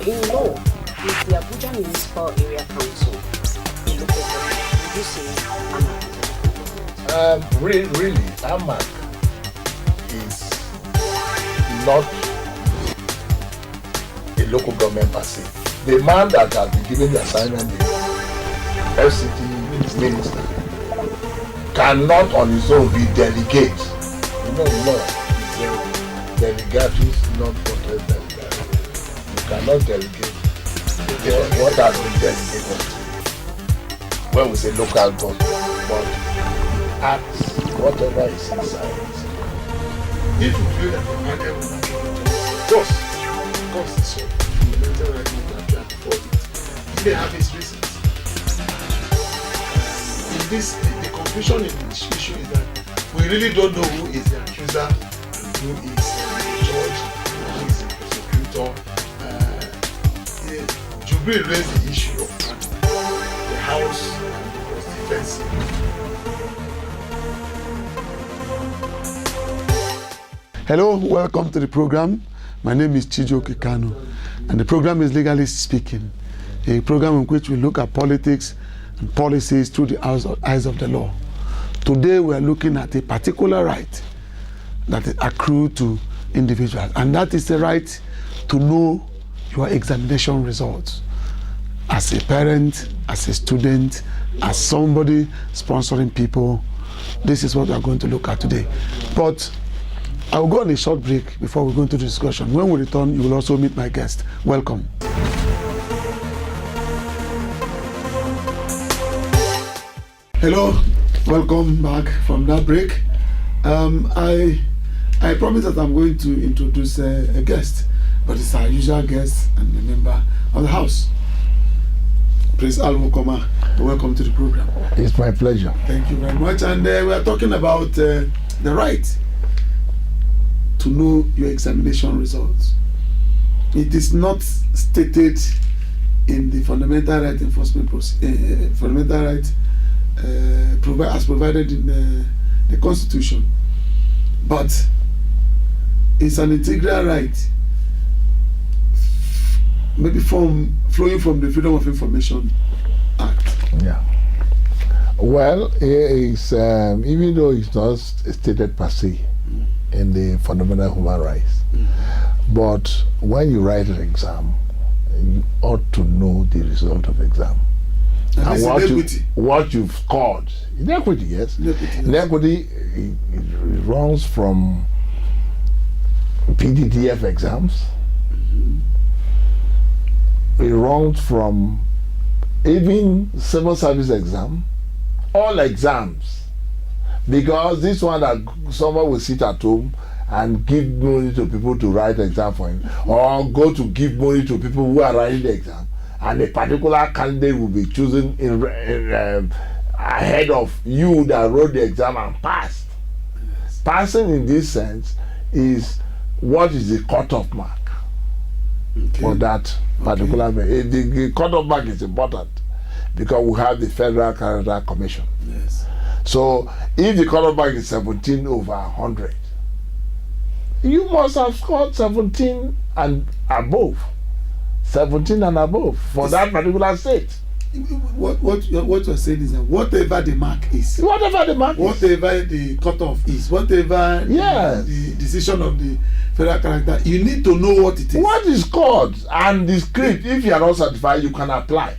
in law, is the Abuja Municipal Area Council a local government? Would you say AMAC? Really, AMAC is not a local government per se. The man that has been given the assignment, the FCT minister, cannot on his own be delegate. No. Delegates not for delegate. You cannot delegate what has been delegated. When we say local government, but acts whatever is inside. If you feel that the market will not course is so fundamental right now that you have to afford it. He may have his reasons. In this, the confusion in this issue is that we really don't know who is the accuser and who is the judge, who is the prosecutor. Jubril raised the issue of the house was defensive. Hello, welcome to the program. My name is Chijioke Kanu, and the program is Legally Speaking, a program in which we look at politics and policies through the eyes of the law. Today we are looking at a particular right that is accrued to individuals, and that is the right to know your examination results. As a parent, as a student, as somebody sponsoring people, this is what we are going to look at today. But I will go on a short break before we go into the discussion. When we return, you will also meet my guest. Welcome. Hello, welcome back from that break. I promise that I'm going to introduce a guest, but it's our usual guest and a member of the house. Prince Almukoma, welcome to the program. It's my pleasure. Thank you very much. And we are talking about the right to know your examination results. It is not stated in the fundamental right enforcement fundamental right as provided in the Constitution, but it's an integral right, maybe flowing from the Freedom of Information Act. Yeah. Well, it's even though it's not stated per se in the fundamental human rights, but when you write an exam, you ought to know the result of exam and what you've scored. Inequity, yes. Inequity, it runs from PDTF exams. It runs from even civil service exam, all exams. Because this one that someone will sit at home and give money to people to write exam for him, or go to give money to people who are writing the exam, and a particular candidate will be chosen ahead of you that wrote the exam and passed. Yes. Passing in this sense is what is the cutoff mark for that particular. The cutoff mark is important because we have the Federal Character Commission. Yes. So if the cutoff mark is 17 over 100, you must have scored 17 and above. 17 and above for that particular state. What you're saying is that whatever the mark is, whatever the cutoff is, whatever the decision of the federal character, you need to know what it is. What is called and the script. If you are not certified, you can apply.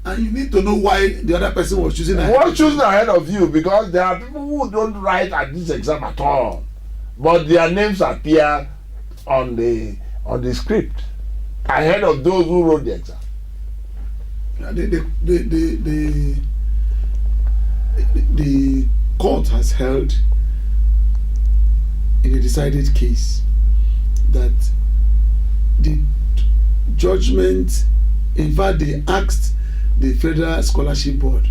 And you need to know why the other person was choosing ahead of you, because there are people who don't write at this exam at all, but their names appear on the script ahead of those who wrote the exam. The court has held in a decided case that the judgment, in fact, they asked the Federal Scholarship Board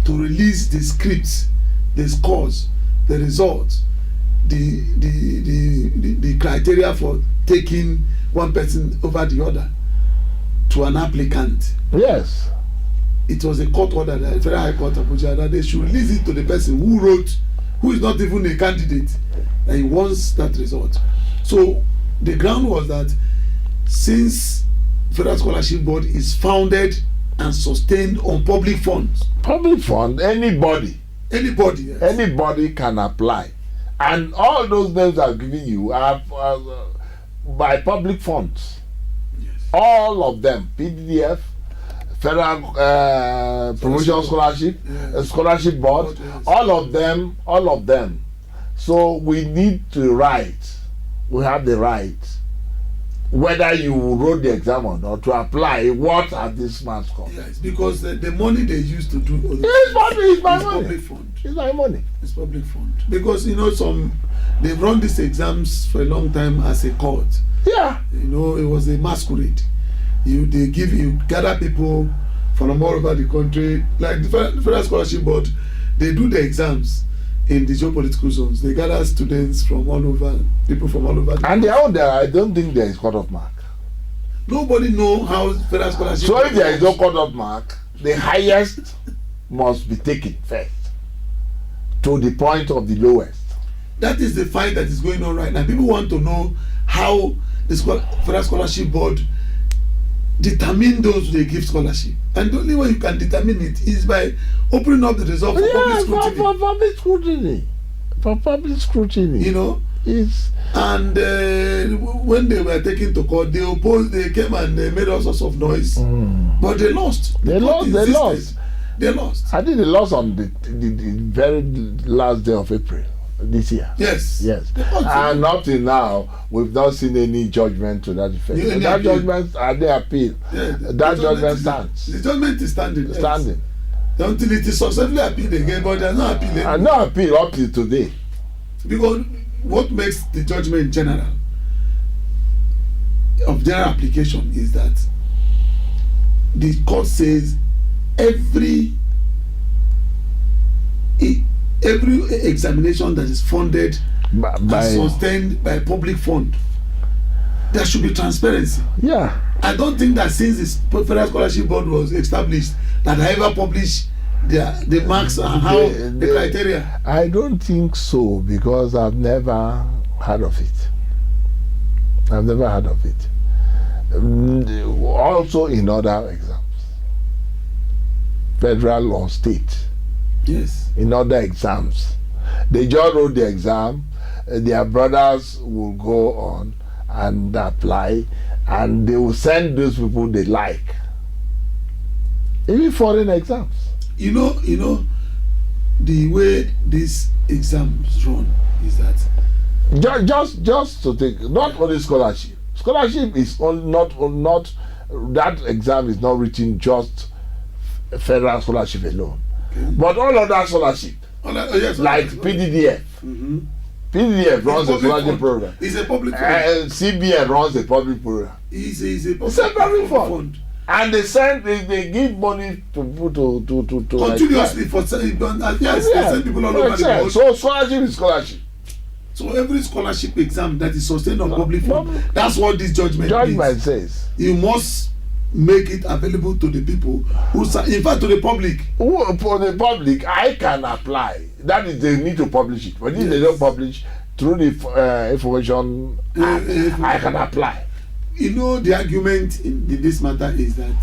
to release the scripts, the scores, the results, the criteria for taking one person over the other to an applicant. Yes. It was a court order, the Federal High Court of Abuja, that they should release it to the person who wrote, who is not even a candidate, that he wants that result. So the ground was that since Federal Scholarship Board is founded and sustained on public funds. Public fund, anybody Yes. Anybody can apply, and all those names I'm giving you are by public funds. Yes. All of them, PDDF, Federal Promotion Scholarship, Scholarship Board, Yes. all of them. So we need to write. We have the right, whether you wrote the exam or not, to apply. What are these marks called? Yes, because the money they used to do all this It's money. It's my money. public fund. It's my money. It's public fund. Because they've run these exams for a long time as a cult. Yeah. It was a masquerade. You gather people from all over the country, like the Federal Scholarship Board. They do the exams in the geopolitical zones. They gather students from all over, people from all over. And they are there. I don't think there is cut-off mark. Nobody know how Federal Scholarship. So if there is no cut-off mark, the highest must be taken first, to the point of the lowest. That is the fight that is going on right now. People want to know how the Federal Scholarship Board determine those they give scholarship, and the only way you can determine it is by opening up the result for public scrutiny. For public scrutiny. For public scrutiny. It's And when they were taken to court, they opposed. They came and they made all sorts of noise, but they lost. They lost. They lost. I think they lost on the very last day of April this year. Yes. And up till now, we've not seen any judgment to that effect. Any That appeal. judgment, they appeal. Yeah, That judgment stands. The judgment is standing. yes. Standing. Until it is successfully appealed again, but there's no appeal anymore. And no appeal up till today. Because what makes the judgment general application is that the court says every examination that is funded and sustained by public fund, there should be transparency. Yeah. I don't think that since the Federal Scholarship Board was established that I ever published the marks and how the criteria. I don't think so, because I've never heard of it. Also in other exams, federal or state, Yes. in other exams, they just wrote the exam, their brothers will go on and apply, and they will send those people they like. Even foreign exams. You know, the way these exams run is that Just to take, not only scholarship. Scholarship is not that exam is not written just federal scholarship alone, but all other scholarship, like PDDF. PDDF runs a scholarship program. It's a public fund. CBN runs a public program. It's a public fund. And they give money to people to continuously for they send people all over the world. So scholarship is scholarship. So every scholarship exam that is sustained on public fund, that's what this judgment says. You must make it available to the people who, in fact, to the public. For the public, I can apply. That is, they need to publish it. But if they don't publish through the information, I can apply. The argument in this matter is that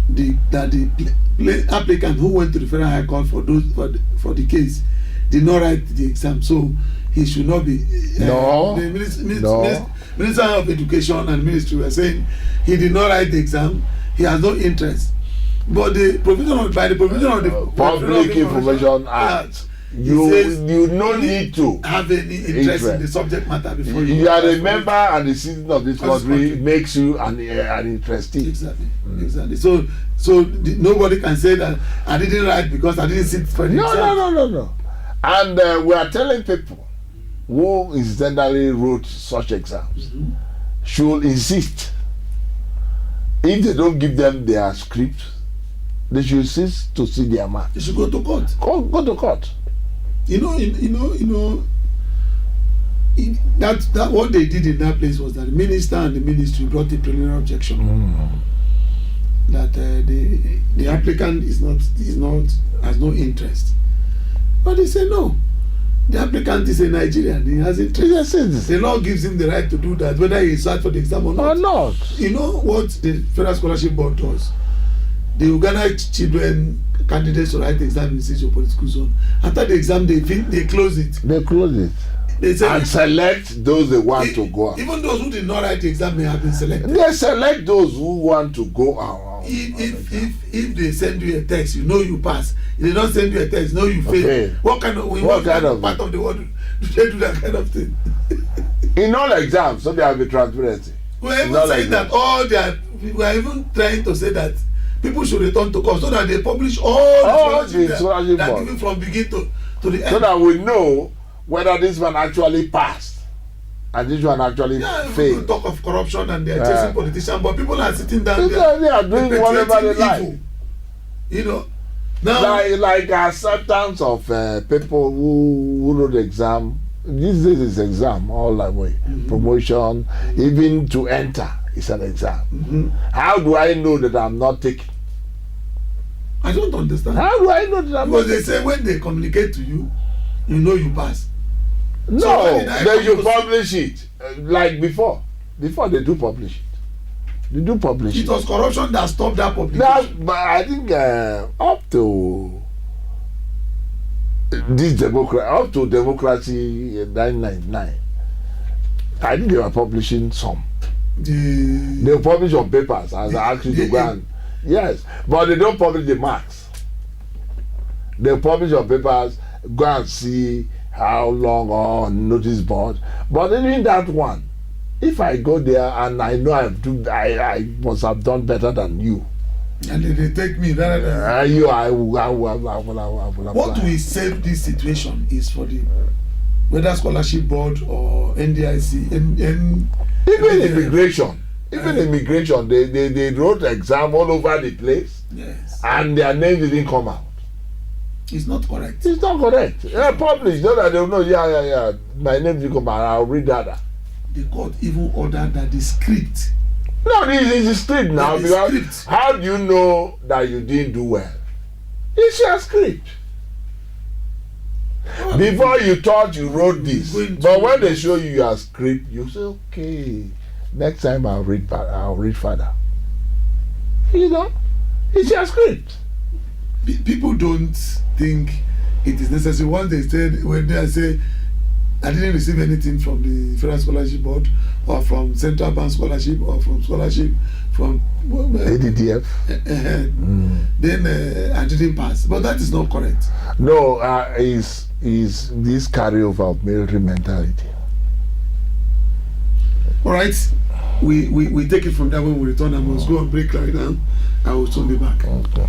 the applicant who went to the Federal High Court for the case did not write the exam, so he should not be. The Minister of Education and Ministry were saying he did not write the exam. He has no interest. But by the provision of the Public Information Act, you no need to have any interest in the subject matter before you are a member and the citizen of this country makes you an interestee. Exactly. So nobody can say that I didn't write because I didn't sit for the exam. No. And we are telling people who incidentally wrote such exams should insist. If they don't give them their script, they should insist to see their mark. They should go to court. Go to court. That what they did in that place was that the minister and the ministry brought a preliminary objection that the applicant has no interest. But they say no. The applicant is a Nigerian. He has interest. He's a citizen. The law gives him the right to do that, whether he sat for the exam or Or not. not. You know what the Federal Scholarship Board does? The Uganda children candidates to write the exam in Institute of Political Zone. After the exam, they close it. They close it. They say And select those they want to go out. even those who did not write the exam may have been selected. They select those who want to go out. If they send you a text, you know you pass. If they don't send you a text, you know you fail. Okay. What kind of part of the world do they do that kind of thing? In all exams, so there will be transparency. We're even Not saying like that we are even trying to say that people should return to course so that they publish all the scholarship that board. given from beginning to the end. So that we know whether this one actually passed and this one actually Yeah, people failed. talk of corruption and they are chasing politicians, but people are sitting down They there. are doing whatever they like. evil. You know, now Like acceptance of people who wrote the exam. These days is exam all the way. Promotion, even to enter is an exam. How do I know that I'm not taking? I don't understand. How do I know that I'm Because not they say when they communicate to you, you know you pass. No, So why did I they come should to see- publish it like before. Before they do publish it. They do publish It it. was corruption that stopped that publication. That, but I think up to up to democracy in 1999, I think they were publishing some. They will publish on papers as actually to go and yes, but they don't publish the marks. They publish on papers, go and see how long on notice board. But even that one, if I go there and I know I must have done better than you. And they take me rather than I will apply. what will save this situation is for the whether scholarship board or NDIC Even immigration, they wrote exam all over the place yes, and their name didn't come out. it's not correct. It's not correct. Published so that they'll know. Yeah. My name didn't come out. I'll read that. The court even ordered that the script. No, this is a script now. The Because script. how do you know that you didn't do well? It's your script. Before you thought you wrote this, Going to- but when they show you your script, you say, okay, next time I'll read further. You know, it's your script. People don't think it is necessary. Once they said, when they say, I didn't receive anything from the Federal Scholarship Board or from Central Bank Scholarship or from scholarship from ADDF. then I didn't pass. But that is not correct. No, is this carryover of military mentality. All right, we take it from there when we return. I must go on break right now. I will soon be back. Okay.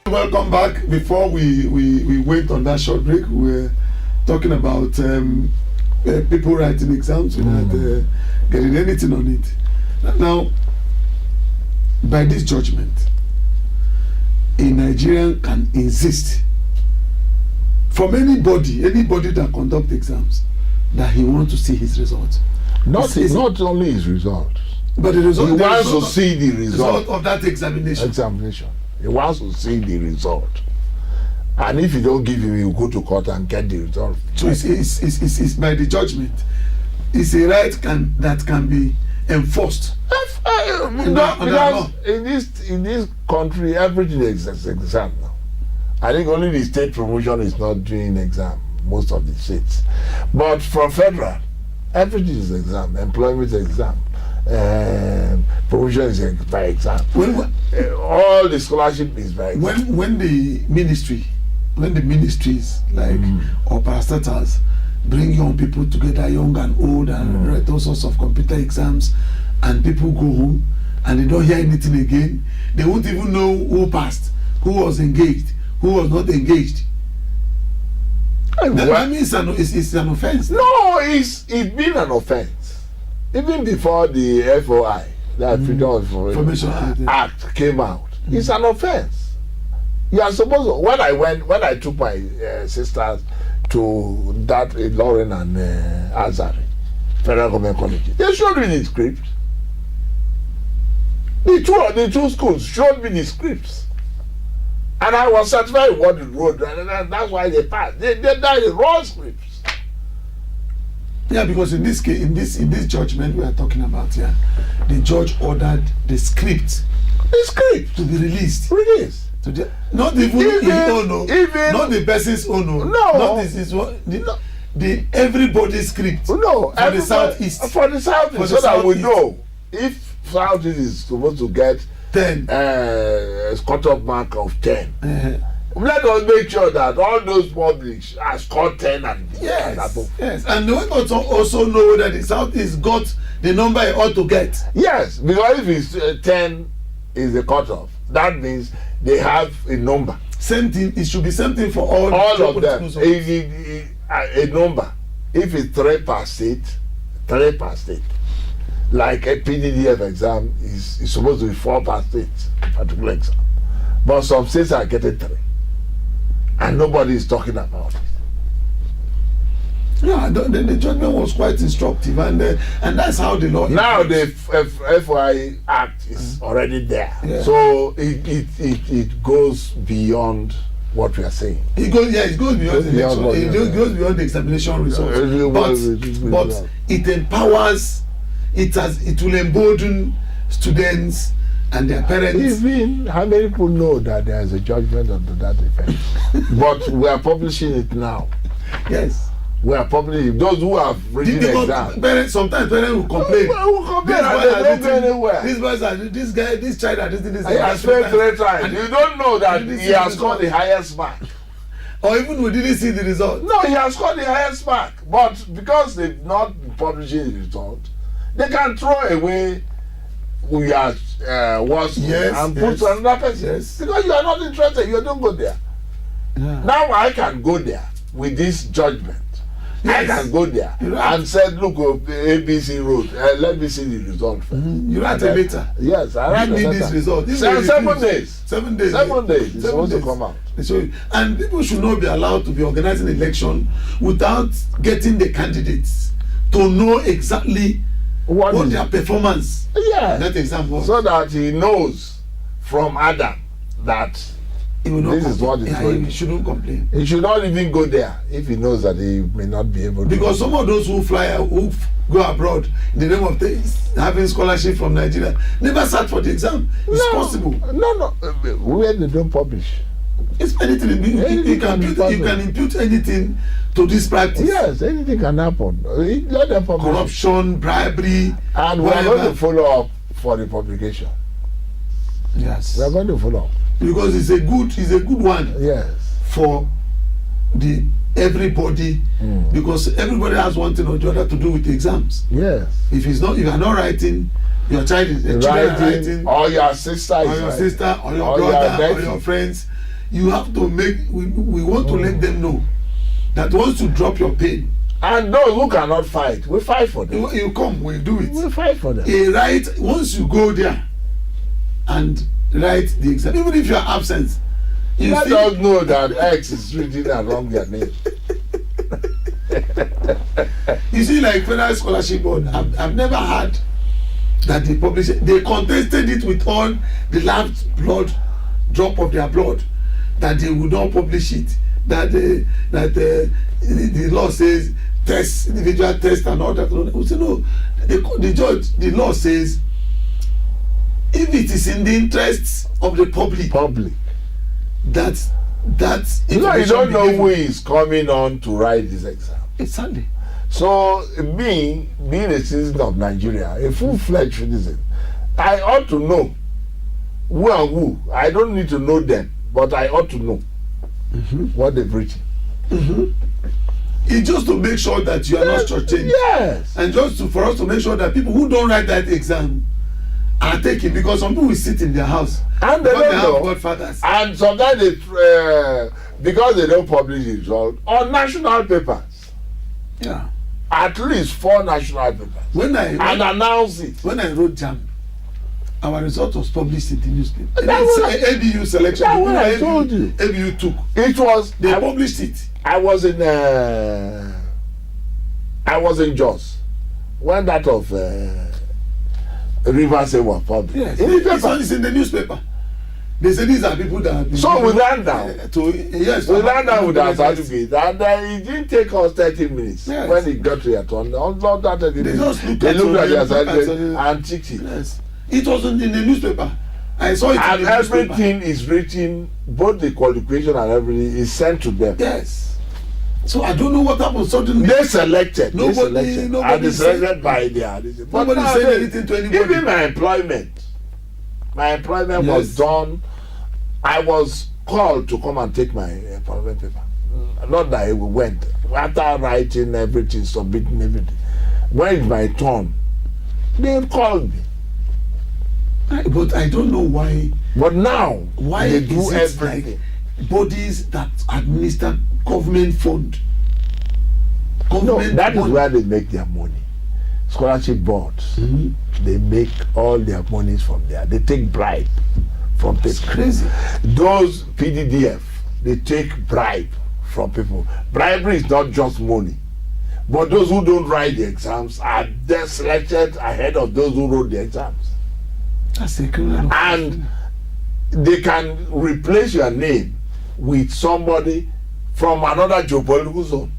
Welcome back. Before we went on that short break, we were talking about people writing exams without getting anything on it. Now, by this judgment, a Nigerian can insist from anybody that conduct exams that he wants to see his results. Not only his results. But the result, He wants to see the result. of that examination. He wants to see the result. And if you don't give him, you go to court and get the result. So it's by the judgment. It's a right that can be enforced. Because in this country, everything is exam now. I think only the state promotion is not doing exam, most of the states. But from federal, everything is exam. Employment is exam. Promotion is by exam. All the scholarship is by exam. When the ministries like or parastatals bring young people together, young and old, and write all sorts of computer exams, and people go home and they don't hear anything again, they won't even know who passed, who was engaged, who was not engaged. That means it's an offense. No, it's been an offense. Even before the FOI, that Freedom of Information Act came out, it's an offense. You are supposed to, when I took my sisters to that Lauren and Azari Federal Government College, they showed me the script. The two schools showed me the scripts. And I was satisfied with what it wrote, and that's why they passed. They died in raw scripts. Yeah, because in this case, in this judgment we are talking about here, the judge ordered the script to be released. Not even his own, not the person's own, no, not his own, the everybody's script. No, for the southeast. For the southeast, so that we know if southeast is supposed to get 10 cut-off mark of 10. Let us make sure that all those publics are scored 10 and above. Yes, and we also know that the southeast got the number it ought to get. Yes, because if it's 10 is the cut-off, that means they have a number. Same thing. It should be same thing for all of them. A number. If it's 3 per state. Like a PDDF exam is supposed to be 4 per state, particular exam. But some states are getting 3. And nobody is talking about it. Yeah, the judgment was quite instructive, and that's how the law. Now the FOI Act is already there, so it goes beyond what we are saying. It goes beyond it goes beyond the examination results. But it empowers. It will embolden students and their parents. Even how many people know that there is a judgment under that effect? But we are publishing it now. Yes. We are publishing those who have written exams. Sometimes parents will complain. This child has this. He has failed 3 times. You don't know that he has scored the highest mark. Or even we didn't see the result. No, he has scored the highest mark. But because they've not publishing the result, they can throw away who has was and put to another person. Yes. Because you are not interested, you don't go there. Yeah. Now I can go there with this judgment. Yes. I can go there and said, look, ABC road. Let me see the result first. You write a letter. Yes, I write a letter. This result. 7 days. 7 days. 7 days. It's supposed to come out. And people should not be allowed to be organizing election without getting the candidates to know exactly what their performance. Yeah. That exam was. So that he knows from Adam that this is what is going. He shouldn't complain. He should not even go there if he knows that he may not be able to. Because some of those who go abroad in the name of having scholarship from Nigeria never sat for the exam. It's possible. No. Where they don't publish. It's anything. You can impute anything to this practice. Yes, anything can happen. Let them publish. Corruption, bribery, and we are going to follow up for the publication. Yes, we are going to follow up because it's a good one. Yes, for everybody, because everybody has one thing or the other to do with the exams. Yes, if you are not writing, your child is writing, or your sister, or your brother, or your friends. You have to we want to let them know that once you drop your pen, and those who cannot fight, we fight for them. You come, we do it. We fight for them. Once you go there and write the exam, even if you are absent, you let us know that X is written around their name. You see, like Federal Scholarship Board, I've never had that they publish it. They contested it with all the last drop of their blood, that they would not publish it, that the law says individual test and all that. We say no. The law says if it is in the interests of the public, that you don't know who is coming on to write this exam. Exactly. So being a citizen of Nigeria, a full-fledged citizen, I ought to know who and who. I don't need to know them, but I ought to know what they've written. It's just to make sure that you are not shortchanged. Yes. And for us to make sure that people who don't write that exam are taken because some people will sit in their house And they because don't they know. have godfathers. And sometimes they, because they don't publish the result on national papers, Yeah. at least 4 national papers, When and announce it. when I wrote JAMB, our result was published in the newspaper. That was- ABU selection. That's what I ABU told you. ABU took. It was. They published it. I was in Jos when that of Rivers was published. Yes. In the paper. It's in the newspaper. They say these are people that have been So we given, ran down. Yes. We ran down with our Yes. certificate, and it didn't take us 30 minutes Yes. when it got to your turn. Not that 30 They minutes. just looked They at looked at your your name, looked at certificate your- and ticked it. Yes. It was in the newspaper. I saw it And in the newspaper. everything is written, both the qualification and everything is sent to them. Yes. So I don't know what happened suddenly. They selected. Nobody and said- they selected by their. But Nobody now said they- anything to anybody. Even my employment was Yes. done. I was called to come and take my employment paper. Not that I went. After writing everything, submitting everything, when it's my turn, they called me. But I don't know why But now Why they is do it everything. bodies that administer government fund. No, Government that is fund. where they make their money. Scholarship boards, Mhm. they make all their monies from there. They take bribe from It's people. crazy. Those PDDF, they take bribe from people. Bribery is not just money, but those who don't write the exams are then selected ahead of those who wrote the exams, That's a criminal. and they can replace your name with somebody from another geopolitical zone.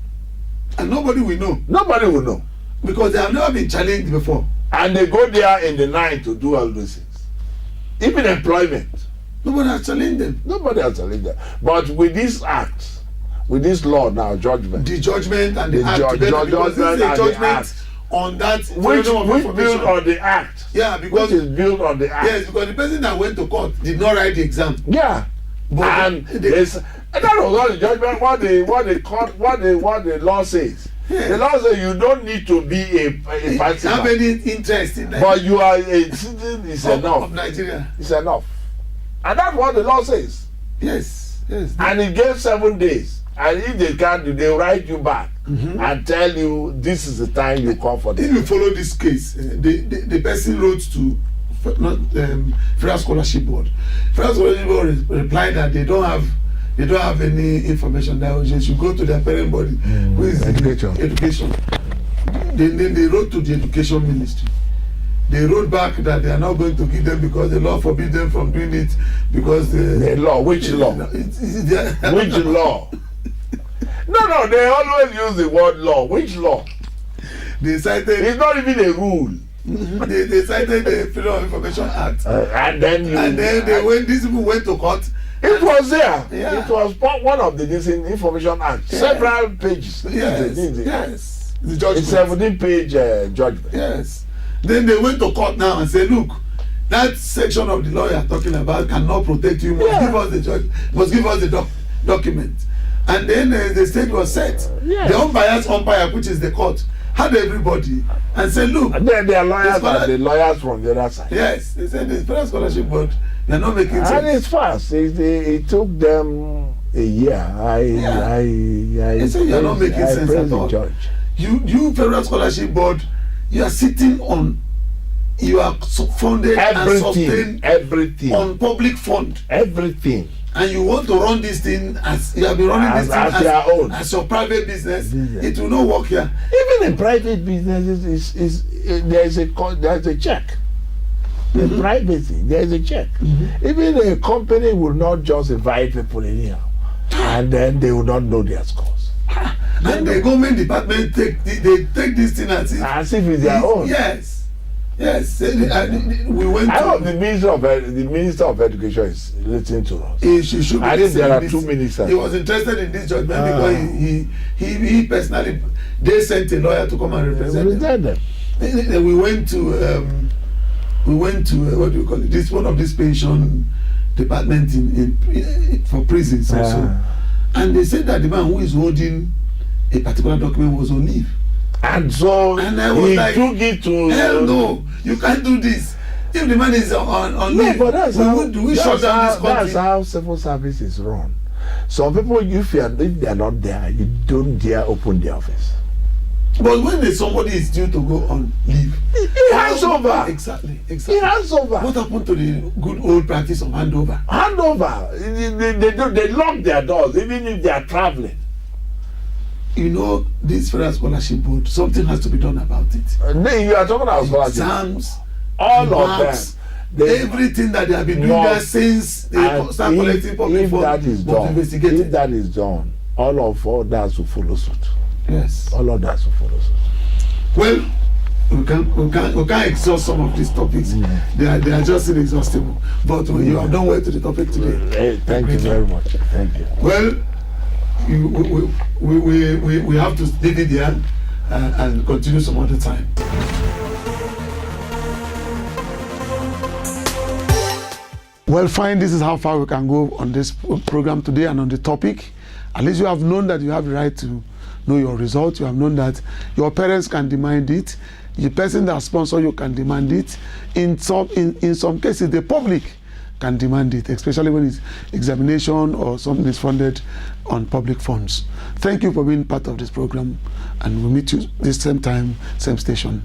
And nobody will know Nobody will know, because they have never been challenged before. and they go there in the night to do all those things. Even employment, Nobody has challenged them. nobody has challenged them. But with this act, with this law now, judgment, The judgment and the, The act judge- together, because this is judgment a and the judgment act. on that which freedom of built information. on the act, Yeah, which because is built on the act. yes, because the person that went to court did not write the exam. Yeah, But and and that was all the judgment. What the law says. Yeah. The law says you don't need to be a have participant, any interest in that but you are a citizen. Is of enough. Nigeria. It's enough, and that's what the law says. Yes, yes. And it gives 7 days. And if they can't, they write you back and tell you this is the time you come for If this. you follow this case, the person wrote to Federal Scholarship Board. Federal Scholarship Board replied that they don't have any information that they should go to their parent body, who is Education. Education. Then they wrote to the Education Ministry. They wrote back that they are not going to give them because the law forbids them from doing it because The law, which law? Which law? No, they always use the word law. Which law? They cited It's not even a rule. they cited the Freedom of Information Act. And then These people went to court. it was there. Yeah. It was one of the Information Act. Yeah. Several pages. Yes. The judgment. It's 17-page judgment. Yes. Then they went to court now and said, look, that section of the law you are talking about cannot protect you. Must Yeah. give us the must give us the document. And then the stage was set. Yes. The unbiased umpire, which is the court, had everybody and said, look, And then there are lawyers The scholar- and the lawyers from the other side. yes, they said the Federal Scholarship Board, they are not making And sense. it's fast. It took them a year. They say you're not making sense praise at the all. judge. You Federal Scholarship Board, you are sitting on, you are funded and sustained Everything. on public fund, Everything. and you want to run this thing as you have been running this thing As your own. as your private business. Business. It will not work here. Even in private businesses, there's a check. In privacy, there's a check. Even a company will not just invite people anyhow, and then they will not know their scores. And the government department they take this thing as if it's their own. Yes. We went I hope to. the Minister of Education is listening to us. She should be I think there are listening to 2 this. ministers. He was interested in this judgment because he personally, they sent a lawyer to come and represent them. Then we went to what do you call it? This one of these pension department in for prisons also, and they said that the man who is holding a particular document was on leave. And so And I was he like, took it to hell no, you can't do this. If the man is on No, leave, but that's we shut down this country. That's how civil service is run. Some people, if they are not there, you don't dare open the office. But when somebody is due to go on leave, He hands over. Exactly. He hands over. What happened to the good old practice of handover? Handover. They lock their doors even if they are traveling. You know, this Federal Scholarship Board, something has to be done about it. You are talking about scholarship. Exams, All marks, of them. everything that they have been doing there since they start collecting public funds was investigated. If that is done, all others will follow suit. Yes. All others will follow suit. Well, we can't exhaust some of these topics. They are just inexhaustible. But you have done well to the topic today. Hey, thank you very much. Thank you. Well, we have to leave it there and continue some other time. Well, fine. This is how far we can go on this program today and on the topic. At least you have known that you have the right to know your result. You have known that your parents can demand it. The person that sponsors you can demand it. In some cases, the public can demand it, especially when it's examination or something is funded on public funds. Thank you for being part of this program, and we'll meet you this same time, same station.